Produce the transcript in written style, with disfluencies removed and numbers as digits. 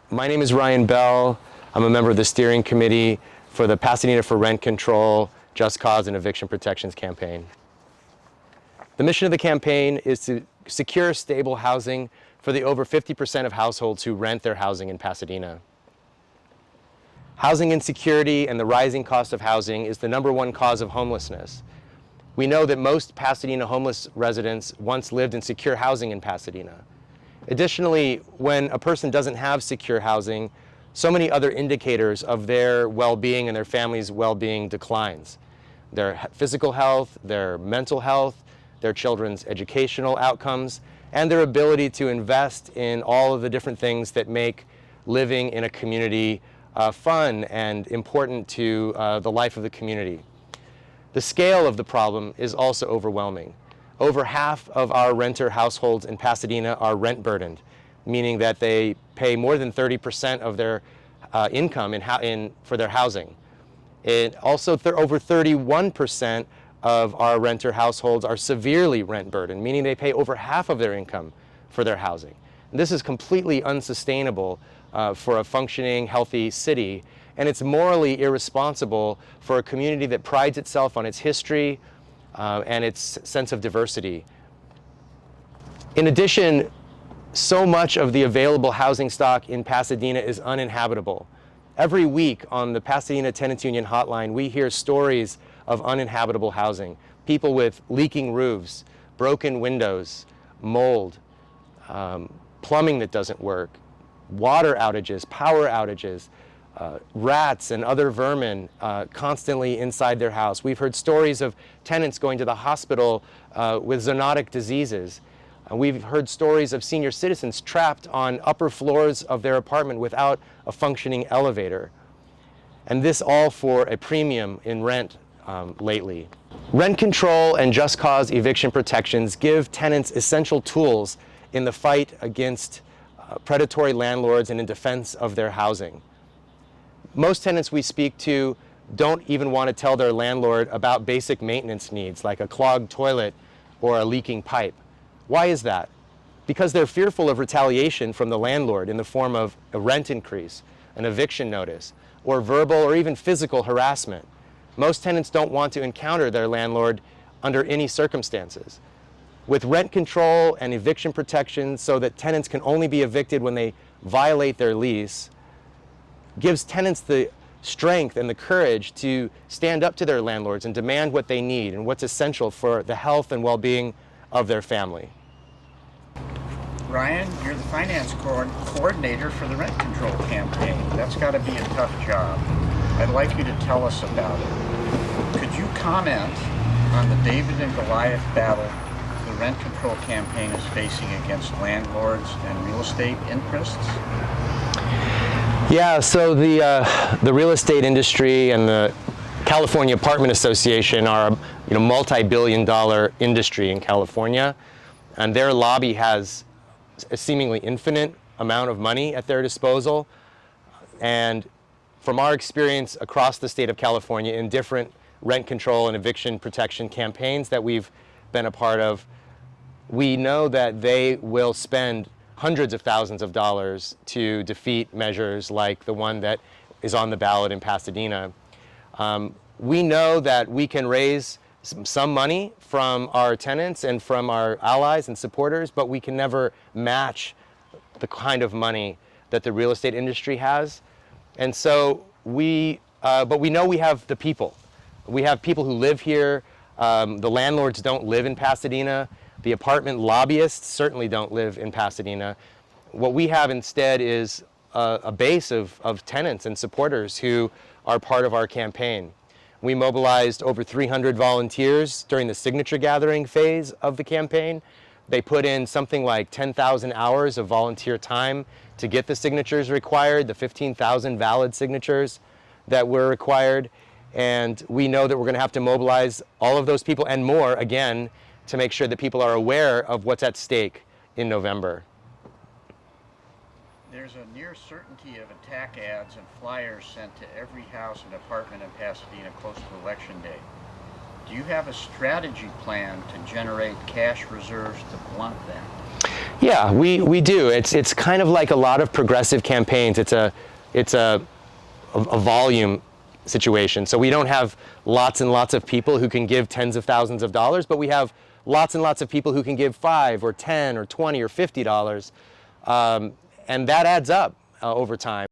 My name is Ryan Bell. I'm a member of the steering committee for the Pasadena for Rent Control, Just Cause, and Eviction Protections campaign. The mission of the campaign is to secure stable housing for the over 50% of households who rent their housing in Pasadena. Housing insecurity and the rising cost of housing is the #1 cause of homelessness. We know that most Pasadena homeless residents once lived in secure housing in Pasadena. Additionally, when a person doesn't have secure housing, so many other indicators of their well-being and their family's well-being declines. Their physical health, their mental health, their children's educational outcomes, and their ability to invest in all of the different things that make living in a community fun and important to the life of the community. The scale of the problem is also overwhelming. Over half of our renter households in Pasadena are rent burdened, meaning that they pay more than 30% of their income for their housing. Also, over 31% of our renter households are severely rent burdened, meaning they pay over half of their income for their housing. And this is completely unsustainable for a functioning, healthy city, and it's morally irresponsible for a community that prides itself on its history, and its sense of diversity. In addition, so much of the available housing stock in Pasadena is uninhabitable. Every week on the Pasadena Tenants Union hotline, we hear stories of uninhabitable housing. People with leaking roofs, broken windows, mold, plumbing that doesn't work, water outages, power outages, rats and other vermin constantly inside their house. We've heard stories of tenants going to the hospital with zoonotic diseases. We've heard stories of senior citizens trapped on upper floors of their apartment without a functioning elevator. And this all for a premium in rent lately. Rent control and just cause eviction protections give tenants essential tools in the fight against predatory landlords and in defense of their housing. Most tenants we speak to don't even want to tell their landlord about basic maintenance needs like a clogged toilet or a leaking pipe. Why is that? Because they're fearful of retaliation from the landlord in the form of a rent increase, an eviction notice, or verbal or even physical harassment. Most tenants don't want to encounter their landlord under any circumstances. With rent control and eviction protections so that tenants can only be evicted when they violate their lease, gives tenants the strength and the courage to stand up to their landlords and demand what they need and what's essential for the health and well-being of their family. Ryan, you're the finance coordinator for the rent control campaign. That's got to be a tough job. I'd like you to tell us about it. Could you comment on the David and Goliath battle the rent control campaign is facing against landlords and real estate interests? Yeah, so the real estate industry and the California Apartment Association are a multi-billion-dollar industry in California, and their lobby has a seemingly infinite amount of money at their disposal. And from our experience across the state of California in different rent control and eviction protection campaigns that we've been a part of, we know that they will spend hundreds of thousands of dollars to defeat measures like the one that is on the ballot in Pasadena. We know that we can raise some money from our tenants and from our allies and supporters, but we can never match the kind of money that the real estate industry has. And so but we know we have the people. We have people who live here. The landlords don't live in Pasadena. The apartment lobbyists certainly don't live in Pasadena. What we have instead is a base of tenants and supporters who are part of our campaign. We mobilized over 300 volunteers during the signature gathering phase of the campaign. They put in something like 10,000 hours of volunteer time to get the signatures required, the 15,000 valid signatures that were required. And we know that we're going to have to mobilize all of those people and more again to make sure that people are aware of what's at stake in November. There's a near certainty of attack ads and flyers sent to every house and apartment in Pasadena close to Election Day. Do you have a strategy plan to generate cash reserves to blunt that? Yeah, we do. It's kind of like a lot of progressive campaigns. It's a volume situation. So we don't have lots and lots of people who can give tens of thousands of dollars, but we have lots and lots of people who can give $5 or $10 or $20 or $50, and that adds up over time.